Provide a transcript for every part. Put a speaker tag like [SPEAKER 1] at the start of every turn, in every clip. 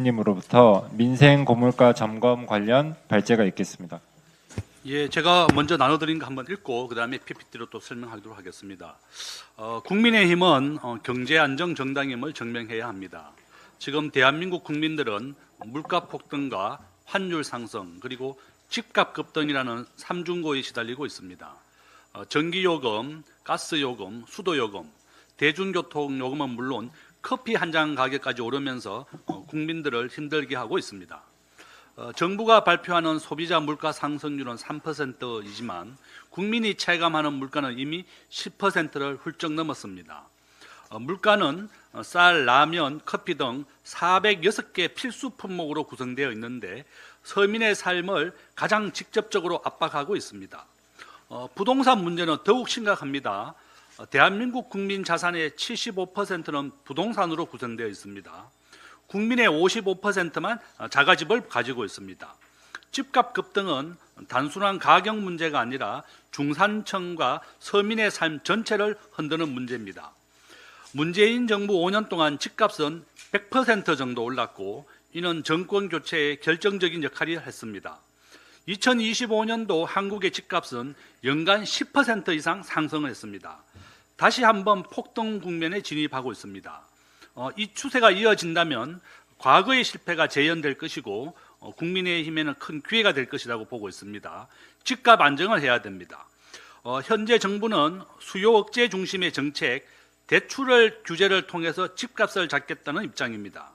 [SPEAKER 1] 님으로부터 민생 고물가 점검 관련 발제가 있겠습니다.
[SPEAKER 2] 예, 제가 먼저 나눠드린 거 한번 읽고 그 다음에 PPT로 또 설명하도록 하겠습니다. 국민의힘은 경제안정 정당임을 증명해야 합니다. 지금 대한민국 국민들은 물가 폭등과 환율 상승 그리고 집값 급등이라는 삼중고에 시달리고 있습니다. 전기요금, 가스요금, 수도요금, 대중교통요금은 물론 커피 한 잔 가격까지 오르면서 국민들을 힘들게 하고 있습니다. 정부가 발표하는 소비자 물가 상승률은 3%이지만 국민이 체감하는 물가는 이미 10%를 훌쩍 넘었습니다. 물가는 쌀, 라면, 커피 등 406개 필수 품목으로 구성되어 있는데 서민의 삶을 가장 직접적으로 압박하고 있습니다. 부동산 문제는 더욱 심각합니다. 대한민국 국민 자산의 75%는 부동산으로 구성되어 있습니다. 국민의 55%만 자가집을 가지고 있습니다. 집값 급등은 단순한 가격 문제가 아니라 중산층과 서민의 삶 전체를 흔드는 문제입니다. 문재인 정부 5년 동안 집값은 100% 정도 올랐고 이는 정권 교체에 결정적인 역할을 했습니다. 2025년도 한국의 집값은 연간 10% 이상 상승을 했습니다. 다시 한번 폭등 국면에 진입하고 있습니다. 이 추세가 이어진다면 과거의 실패가 재현될 것이고 국민의힘에는 큰 기회가 될 것이라고 보고 있습니다. 집값 안정을 해야 됩니다. 현재 정부는 수요 억제 중심의 정책, 대출을 규제를 통해서 집값을 잡겠다는 입장입니다.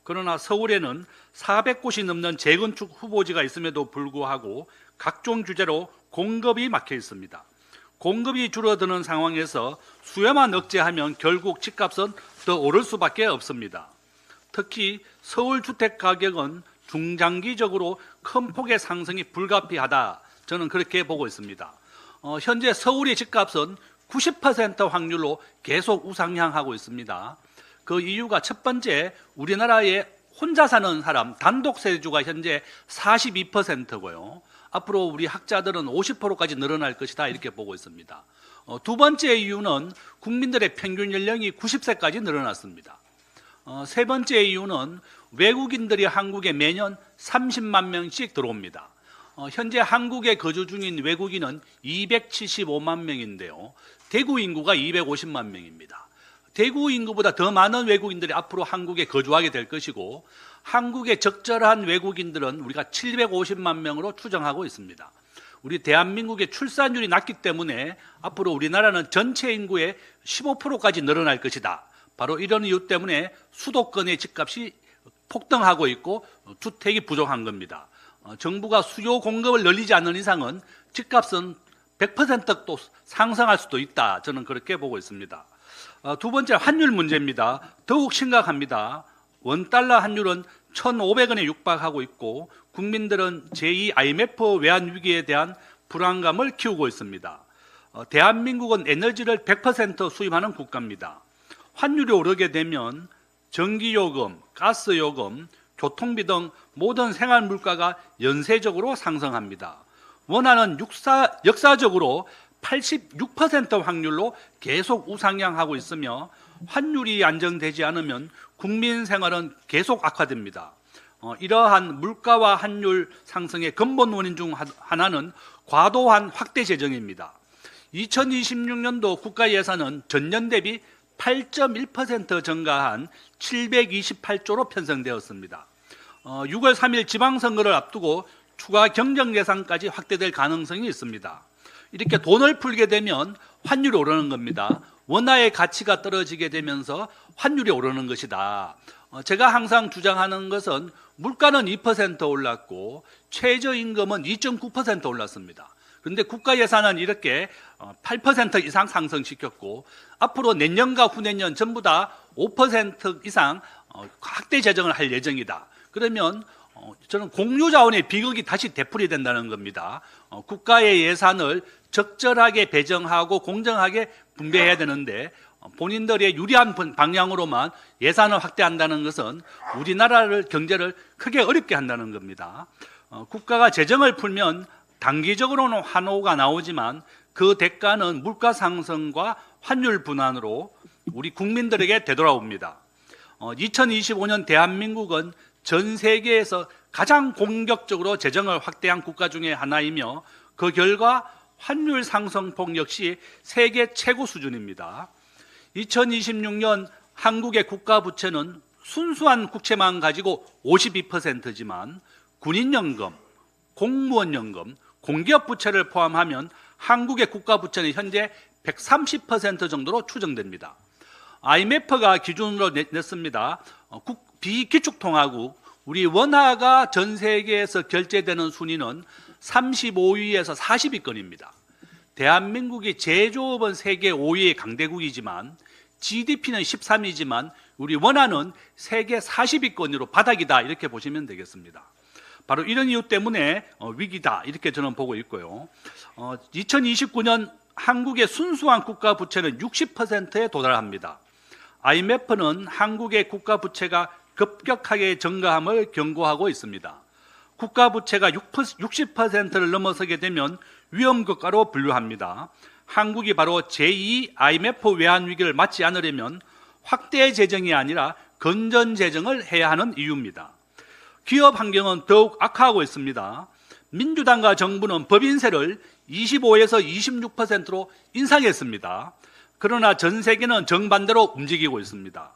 [SPEAKER 2] 그러나 서울에는 400곳이 넘는 재건축 후보지가 있음에도 불구하고 각종 규제로 공급이 막혀 있습니다. 공급이 줄어드는 상황에서 수요만 억제하면 결국 집값은 더 오를 수밖에 없습니다. 특히 서울 주택 가격은 중장기적으로 큰 폭의 상승이 불가피하다. 저는 그렇게 보고 있습니다. 현재 서울의 집값은 90% 확률로 계속 우상향하고 있습니다. 그 이유가 첫 번째, 우리나라에 혼자 사는 사람, 단독 세대주가 현재 42%고요. 앞으로 우리 학자들은 50%까지 늘어날 것이다 이렇게 보고 있습니다. 두 번째 이유는 국민들의 평균 연령이 90세까지 늘어났습니다. 세 번째 이유는 외국인들이 한국에 매년 30만 명씩 들어옵니다. 현재 한국에 거주 중인 외국인은 275만 명인데요. 대구 인구가 250만 명입니다. 대구 인구보다 더 많은 외국인들이 앞으로 한국에 거주하게 될 것이고 한국에 적절한 외국인들은 우리가 750만 명으로 추정하고 있습니다. 우리 대한민국의 출산율이 낮기 때문에 앞으로 우리나라는 전체 인구의 15%까지 늘어날 것이다. 바로 이런 이유 때문에 수도권의 집값이 폭등하고 있고 주택이 부족한 겁니다. 정부가 수요 공급을 늘리지 않는 이상은 집값은 100%또 상승할 수도 있다. 저는 그렇게 보고 있습니다. 두 번째 환율 문제입니다. 더욱 심각합니다. 원달러 환율은 1,500원에 육박하고 있고 국민들은 제2 IMF 외환 위기에 대한 불안감을 키우고 있습니다. 대한민국은 에너지를 100% 수입하는 국가입니다. 환율이 오르게 되면 전기요금, 가스요금, 교통비 등 모든 생활 물가가 연쇄적으로 상승합니다. 원화는 역사적으로 86% 확률로 계속 우상향하고 있으며 환율이 안정되지 않으면 국민 생활은 계속 악화됩니다. 이러한 물가와 환율 상승의 근본 원인 중 하나는 과도한 확대 재정입니다. 2026년도 국가 예산은 전년 대비 8.1% 증가한 728조로 편성되었습니다. 6월 3일 지방선거를 앞두고 추가 경정 예산까지 확대될 가능성이 있습니다. 이렇게 돈을 풀게 되면 환율이 오르는 겁니다. 원화의 가치가 떨어지게 되면서 환율이 오르는 것이다. 제가 항상 주장하는 것은 물가는 2% 올랐고 최저임금은 2.9% 올랐습니다. 그런데 국가 예산은 이렇게 8% 이상 상승시켰고 앞으로 내년과 후내년 전부 다 5% 이상 확대 재정을 할 예정이다. 그러면 저는 공유자원의 비극이 다시 되풀이 된다는 겁니다. 국가의 예산을 적절하게 배정하고 공정하게 분배해야 되는데 본인들의 유리한 방향으로만 예산을 확대한다는 것은 우리나라를 경제를 크게 어렵게 한다는 겁니다. 국가가 재정을 풀면 단기적으로는 환호가 나오지만 그 대가는 물가 상승과 환율 분환으로 우리 국민들에게 되돌아옵니다. 2025년 대한민국은 전 세계에서 가장 공격적으로 재정을 확대한 국가 중에 하나이며 그 결과 환율 상승폭 역시 세계 최고 수준입니다. 2026년 한국의 국가 부채는 순수한 국채만 가지고 52%지만 군인연금, 공무원연금, 공기업 부채를 포함하면 한국의 국가 부채는 현재 130% 정도로 추정됩니다. IMF가 기준으로 냈습니다. 비기축통화국 우리 원화가 전 세계에서 결제되는 순위는 35위에서 40위권입니다. 대한민국이 제조업은 세계 5위의 강대국이지만 GDP는 13위지만 우리 원화는 세계 40위권으로 바닥이다 이렇게 보시면 되겠습니다. 바로 이런 이유 때문에 위기다 이렇게 저는 보고 있고요. 2029년 한국의 순수한 국가 부채는 60%에 도달합니다. IMF는 한국의 국가 부채가 급격하게 증가함을 경고하고 있습니다. 국가 부채가 60%를 넘어서게 되면 위험 국가로 분류합니다. 한국이 바로 제2 IMF 외환 위기를 맞지 않으려면 확대 재정이 아니라 건전 재정을 해야 하는 이유입니다. 기업 환경은 더욱 악화하고 있습니다. 민주당과 정부는 법인세를 25에서 26%로 인상했습니다. 그러나 전 세계는 정반대로 움직이고 있습니다.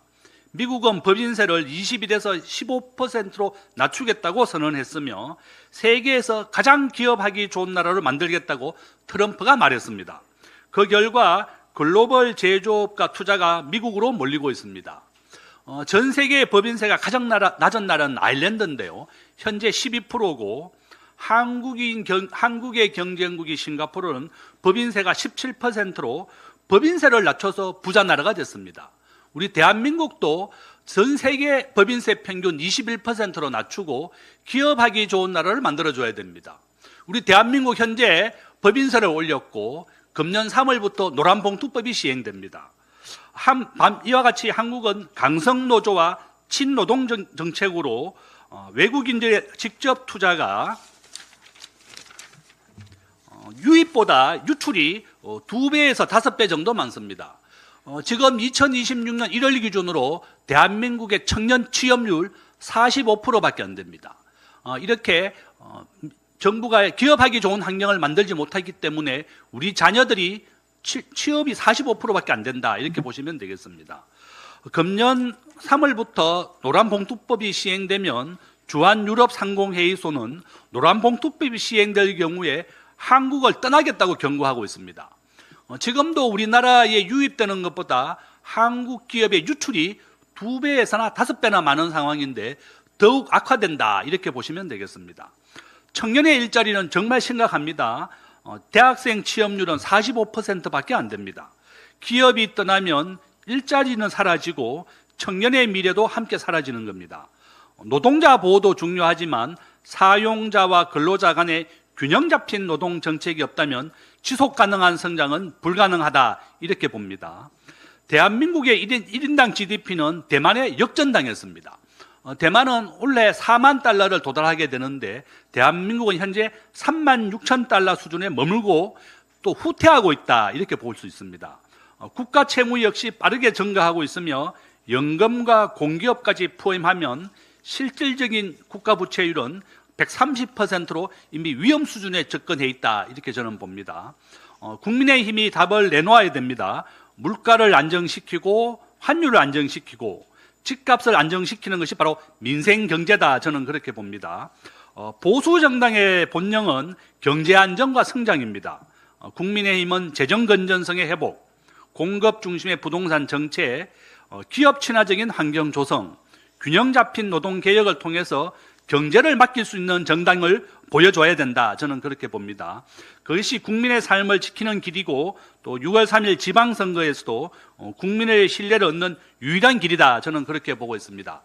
[SPEAKER 2] 미국은 법인세를 21에서 15%로 낮추겠다고 선언했으며 세계에서 가장 기업하기 좋은 나라로 만들겠다고 트럼프가 말했습니다. 그 결과 글로벌 제조업과 투자가 미국으로 몰리고 있습니다. 전 세계의 법인세가 가장 낮은 나라는 아일랜드인데요. 현재 12%고 한국의 경쟁국이 싱가포르는 법인세가 17%로 법인세를 낮춰서 부자 나라가 됐습니다. 우리 대한민국도 전 세계 법인세 평균 21%로 낮추고 기업하기 좋은 나라를 만들어줘야 됩니다. 우리 대한민국 현재 법인세를 올렸고 금년 3월부터 노란봉투법이 시행됩니다. 이와 같이 한국은 강성노조와 친노동 정책으로 외국인들의 직접 투자가 유입보다 유출이 2배에서 5배 정도 많습니다. 지금 2026년 1월 기준으로 대한민국의 청년 취업률 45%밖에 안 됩니다. 이렇게 정부가 기업하기 좋은 환경을 만들지 못하기 때문에 우리 자녀들이 취업이 45%밖에 안 된다 이렇게 보시면 되겠습니다. 금년 3월부터 노란봉투법이 시행되면 주한유럽상공회의소는 노란봉투법이 시행될 경우에 한국을 떠나겠다고 경고하고 있습니다. 지금도 우리나라에 유입되는 것보다 한국 기업의 유출이 2배에서나 5배나 많은 상황인데 더욱 악화된다 이렇게 보시면 되겠습니다. 청년의 일자리는 정말 심각합니다. 대학생 취업률은 45%밖에 안 됩니다. 기업이 떠나면 일자리는 사라지고 청년의 미래도 함께 사라지는 겁니다. 노동자 보호도 중요하지만 사용자와 근로자 간의 균형 잡힌 노동 정책이 없다면 지속 가능한 성장은 불가능하다 이렇게 봅니다. 대한민국의 1인당 GDP는 대만에 역전당했습니다. 대만은 원래 4만 달러를 도달하게 되는데 대한민국은 현재 3만 6천 달러 수준에 머물고 또 후퇴하고 있다 이렇게 볼 수 있습니다. 국가 채무 역시 빠르게 증가하고 있으며 연금과 공기업까지 포함하면 실질적인 국가 부채율은 130%로 이미 위험 수준에 접근해 있다 이렇게 저는 봅니다. 국민의힘이 답을 내놓아야 됩니다. 물가를 안정시키고 환율을 안정시키고 집값을 안정시키는 것이 바로 민생 경제다 저는 그렇게 봅니다. 보수 정당의 본령은 경제 안정과 성장입니다. 국민의힘은 재정 건전성의 회복, 공급 중심의 부동산 정책, 기업 친화적인 환경 조성, 균형 잡힌 노동 개혁을 통해서 경제를 맡길 수 있는 정당을 보여줘야 된다 저는 그렇게 봅니다. 그것이 국민의 삶을 지키는 길이고 또 6월 3일 지방선거에서도 국민의 신뢰를 얻는 유일한 길이다 저는 그렇게 보고 있습니다.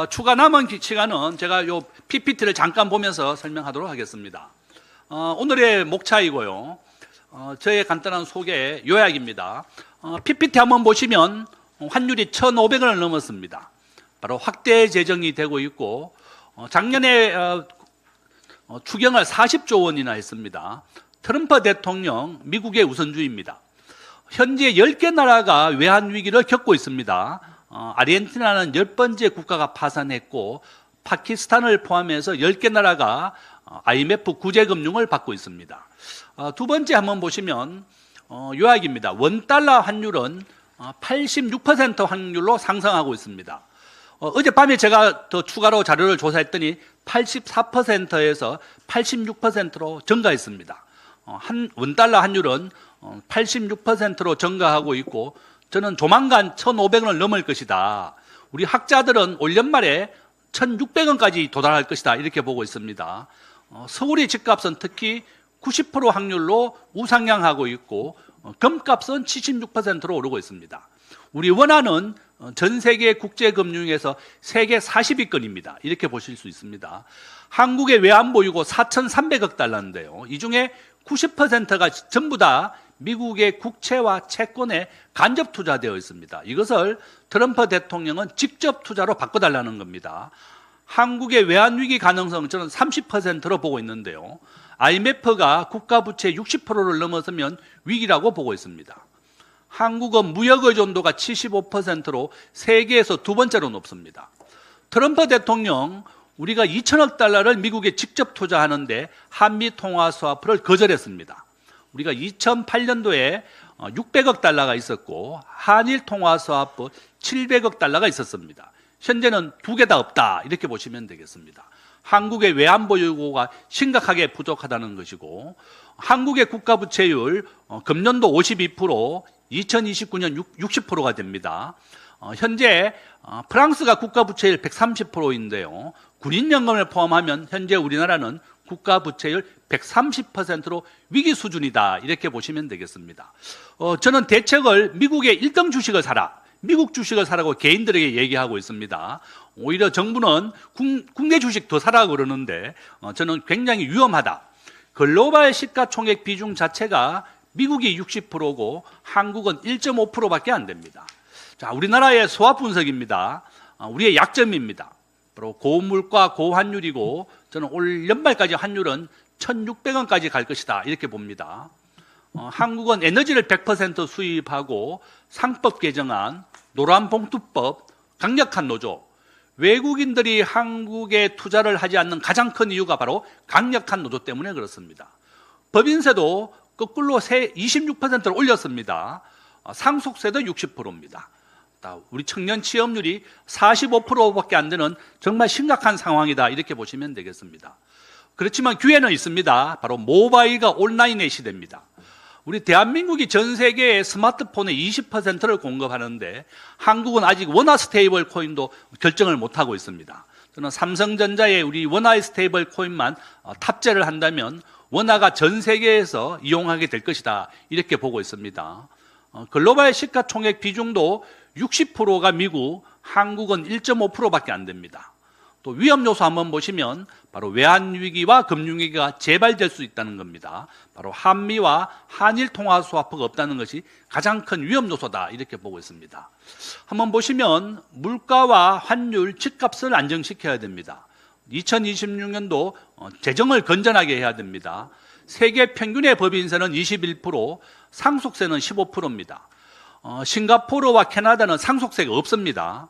[SPEAKER 2] 추가 남은 시간은 제가 요 PPT를 잠깐 보면서 설명하도록 하겠습니다. 오늘의 목차이고요. 저의 간단한 소개 요약입니다. PPT 한번 보시면 환율이 1,500원을 넘었습니다. 바로 확대 재정이 되고 있고 작년에 추경을 40조 원이나 했습니다. 트럼프 대통령 미국의 우선주의입니다. 현재 10개 나라가 외환 위기를 겪고 있습니다. 아르헨티나는 10번째 국가가 파산했고 파키스탄을 포함해서 10개 나라가 IMF 구제금융을 받고 있습니다. 두 번째 한번 보시면 요약입니다. 원달러 환율은 86% 확률로 상승하고 있습니다. 어젯밤에 제가 더 추가로 자료를 조사했더니 84%에서 86%로 증가했습니다. 원달러 환율은 86%로 증가하고 있고 저는 조만간 1,500원을 넘을 것이다. 우리 학자들은 올 연말에 1,600원까지 도달할 것이다. 이렇게 보고 있습니다. 서울의 집값은 특히 90% 확률로 우상향하고 있고 금값은 76%로 오르고 있습니다. 우리 원화는 전 세계 국제금융에서 세계 40위권입니다. 이렇게 보실 수 있습니다. 한국의 외환보유고 4,300억 달러인데요. 이 중에 90%가 전부 다 미국의 국채와 채권에 간접 투자되어 있습니다. 이것을 트럼프 대통령은 직접 투자로 바꿔달라는 겁니다. 한국의 외환위기 가능성 저는 30%로 보고 있는데요. IMF가 국가부채 60%를 넘어서면 위기라고 보고 있습니다. 한국은 무역의존도가 75%로 세계에서 두 번째로 높습니다. 트럼프 대통령 우리가 2천억 달러를 미국에 직접 투자하는데 한미 통화 스와프를 거절했습니다. 우리가 2008년도에 600억 달러가 있었고 한일 통화 스와프 700억 달러가 있었습니다. 현재는 두 개 다 없다 이렇게 보시면 되겠습니다. 한국의 외환보유고가 심각하게 부족하다는 것이고 한국의 국가부채율 금년도 52%, 2029년 60%가 됩니다. 현재 프랑스가 국가부채율 130%인데요. 군인연금을 포함하면 현재 우리나라는 국가부채율 130%로 위기 수준이다 이렇게 보시면 되겠습니다. 저는 대책을 미국의 1등 주식을 사라, 미국 주식을 사라고 개인들에게 얘기하고 있습니다. 오히려 정부는 국내 주식 더 사라고 그러는데 저는 굉장히 위험하다. 글로벌 시가총액 비중 자체가 미국이 60%고 한국은 1.5%밖에 안 됩니다. 자, 우리나라의 소화 분석입니다. 우리의 약점입니다. 바로 고물가 고환율이고 저는 올 연말까지 환율은 1,600원까지 갈 것이다 이렇게 봅니다. 한국은 에너지를 100% 수입하고 상법 개정안, 노란봉투법, 강력한 노조, 외국인들이 한국에 투자를 하지 않는 가장 큰 이유가 바로 강력한 노조 때문에 그렇습니다. 법인세도 거꾸로 26%를 올렸습니다. 상속세도 60%입니다. 우리 청년 취업률이 45%밖에 안 되는 정말 심각한 상황이다 이렇게 보시면 되겠습니다. 그렇지만 기회는 있습니다. 바로 모바일과 온라인의 시대입니다. 우리 대한민국이 전 세계의 스마트폰의 20%를 공급하는데 한국은 아직 원화 스테이블 코인도 결정을 못하고 있습니다. 저는 삼성전자의 우리 원화 스테이블 코인만 탑재를 한다면 원화가 전 세계에서 이용하게 될 것이다 이렇게 보고 있습니다. 글로벌 시가총액 비중도 60%가 미국, 한국은 1.5%밖에 안 됩니다. 또 위험 요소 한번 보시면 바로 외환위기와 금융위기가 재발될 수 있다는 겁니다. 바로 한미와 한일 통화 스와프가 없다는 것이 가장 큰 위험 요소다 이렇게 보고 있습니다. 한번 보시면 물가와 환율, 집값을 안정시켜야 됩니다. 2026년도 재정을 건전하게 해야 됩니다. 세계 평균의 법인세는 21%, 상속세는 15%입니다. 싱가포르와 캐나다는 상속세가 없습니다.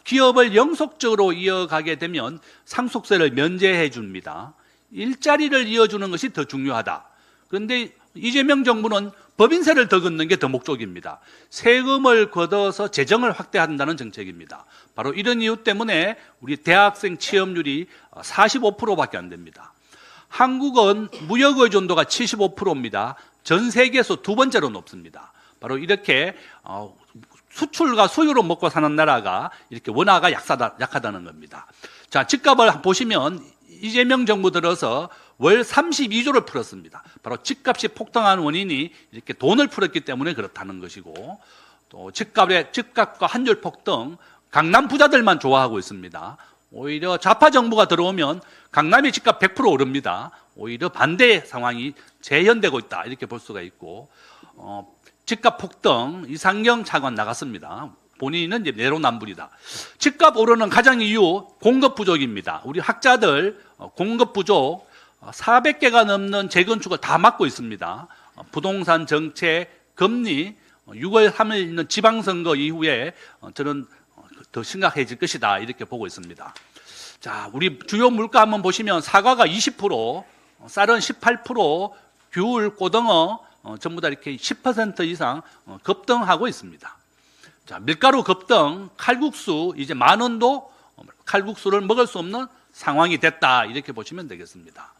[SPEAKER 2] 기업을 영속적으로 이어가게 되면 상속세를 면제해 줍니다. 일자리를 이어주는 것이 더 중요하다. 그런데 이재명 정부는 법인세를 더 걷는 게 더 목적입니다. 세금을 걷어서 재정을 확대한다는 정책입니다. 바로 이런 이유 때문에 우리 대학생 취업률이 45%밖에 안 됩니다. 한국은 무역 의존도가 75%입니다. 전 세계에서 두 번째로 높습니다. 바로 이렇게 수출과 수요로 먹고 사는 나라가 이렇게 원화가 약하다는 겁니다. 자, 집값을 보시면 이재명 정부 들어서 월 32조를 풀었습니다. 바로 집값이 폭등한 원인이 이렇게 돈을 풀었기 때문에 그렇다는 것이고 또 집값과 환율 폭등, 강남 부자들만 좋아하고 있습니다. 오히려 좌파 정부가 들어오면 강남의 집값 100% 오릅니다. 오히려 반대 상황이 재현되고 있다 이렇게 볼 수가 있고 집값 폭등, 이상경 차관 나갔습니다. 본인은 이제 내로남불이다. 집값 오르는 가장 이유 공급 부족입니다. 우리 학자들 공급 부족 400개가 넘는 재건축을 다 막고 있습니다. 부동산 정책, 금리, 6월 3일 있는 지방선거 이후에 저는 더 심각해질 것이다 이렇게 보고 있습니다. 자, 우리 주요 물가 한번 보시면 사과가 20%, 쌀은 18%, 귤, 고등어 전부 다 이렇게 10% 이상 급등하고 있습니다. 자, 밀가루 급등, 칼국수 이제 10,000원도 칼국수를 먹을 수 없는 상황이 됐다 이렇게 보시면 되겠습니다.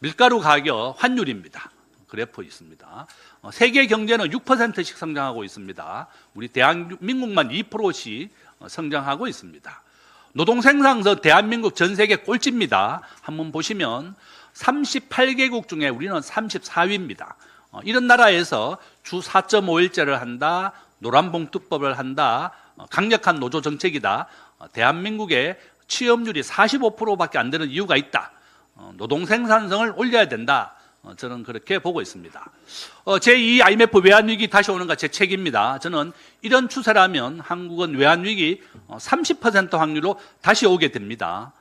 [SPEAKER 2] 밀가루 가격 환율입니다. 그래프 있습니다. 세계 경제는 6%씩 성장하고 있습니다. 우리 대한민국만 2%씩 성장하고 있습니다. 노동 생산성 대한민국 전 세계 꼴찌입니다. 한번 보시면 38개국 중에 우리는 34위입니다. 이런 나라에서 주 4.5일제를 한다, 노란봉투법을 한다, 강력한 노조 정책이다. 대한민국의 취업률이 45%밖에 안 되는 이유가 있다. 노동 생산성을 올려야 된다. 저는 그렇게 보고 있습니다. 제2 IMF 외환위기 다시 오는가 제 책입니다. 저는 이런 추세라면 한국은 외환위기 30% 확률로 다시 오게 됩니다.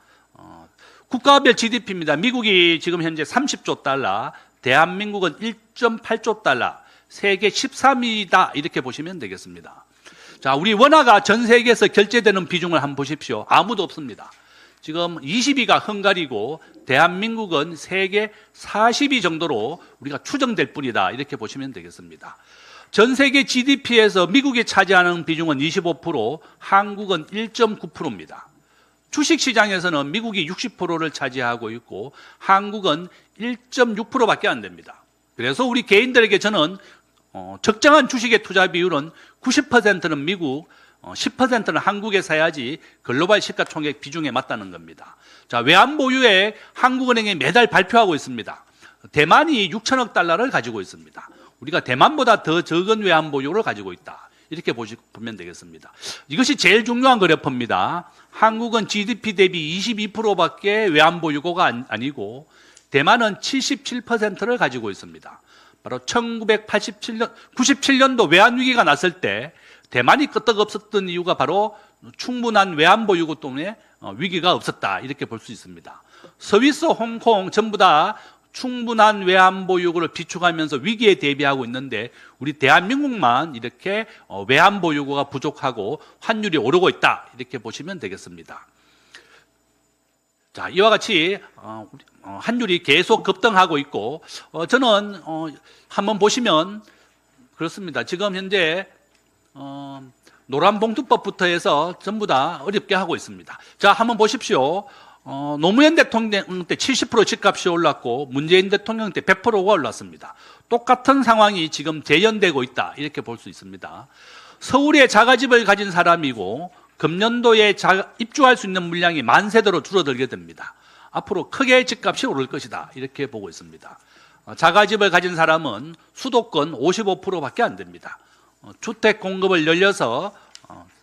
[SPEAKER 2] 국가별 GDP입니다. 미국이 지금 현재 30조 달러, 대한민국은 1.8조 달러, 세계 13위다 이렇게 보시면 되겠습니다. 자, 우리 원화가 전 세계에서 결제되는 비중을 한번 보십시오. 아무도 없습니다. 지금 20위가 헝가리고 대한민국은 세계 40위 정도로 우리가 추정될 뿐이다 이렇게 보시면 되겠습니다. 전 세계 GDP에서 미국이 차지하는 비중은 25%, 한국은 1.9%입니다. 주식시장에서는 미국이 60%를 차지하고 있고 한국은 1.6%밖에 안 됩니다. 그래서 우리 개인들에게 저는 적정한 주식의 투자 비율은 90%는 미국, 10%는 한국에 사야지 글로벌 시가총액 비중에 맞다는 겁니다. 자, 외환보유액 한국은행이 매달 발표하고 있습니다. 대만이 6천억 달러를 가지고 있습니다. 우리가 대만보다 더 적은 외환보유를 가지고 있다. 이렇게 보면 되겠습니다. 이것이 제일 중요한 그래프입니다. 한국은 GDP 대비 22%밖에 외환보유고가 아니고 대만은 77%를 가지고 있습니다. 바로 97년도 외환위기가 났을 때 대만이 끄떡 없었던 이유가 바로 충분한 외환보유고 때문에 위기가 없었다 이렇게 볼 수 있습니다. 스위스, 홍콩 전부 다 충분한 외환보유고를 비축하면서 위기에 대비하고 있는데 우리 대한민국만 이렇게 외환보유고가 부족하고 환율이 오르고 있다 이렇게 보시면 되겠습니다. 자, 이와 같이 환율이 계속 급등하고 있고 저는 한번 보시면 그렇습니다. 지금 현재 노란봉투법부터 해서 전부 다 어렵게 하고 있습니다. 자, 한번 보십시오. 노무현 대통령 때 70% 집값이 올랐고 문재인 대통령 때 100%가 올랐습니다. 똑같은 상황이 지금 재현되고 있다 이렇게 볼 수 있습니다. 서울에 자가집을 가진 사람이고 금년도에 입주할 수 있는 물량이 만세대로 줄어들게 됩니다. 앞으로 크게 집값이 오를 것이다 이렇게 보고 있습니다. 자가집을 가진 사람은 수도권 55%밖에 안 됩니다. 주택 공급을 열려서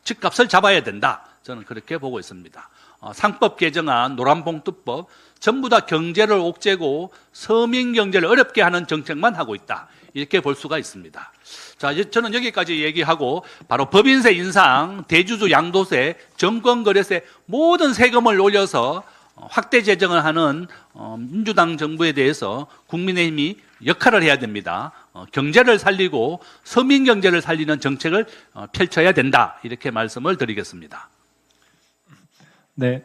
[SPEAKER 2] 집값을 잡아야 된다. 저는 그렇게 보고 있습니다. 상법 개정안, 노란봉투법 전부 다 경제를 옥죄고 서민 경제를 어렵게 하는 정책만 하고 있다. 이렇게 볼 수가 있습니다. 자, 저는 여기까지 얘기하고 바로 법인세 인상, 대주주 양도세, 정권거래세 모든 세금을 올려서 확대 재정을 하는 민주당 정부에 대해서 국민의힘이 역할을 해야 됩니다. 경제를 살리고 서민 경제를 살리는 정책을 펼쳐야 된다. 이렇게 말씀을 드리겠습니다.
[SPEAKER 1] 네,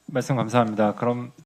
[SPEAKER 1] 말씀 감사합니다. 그럼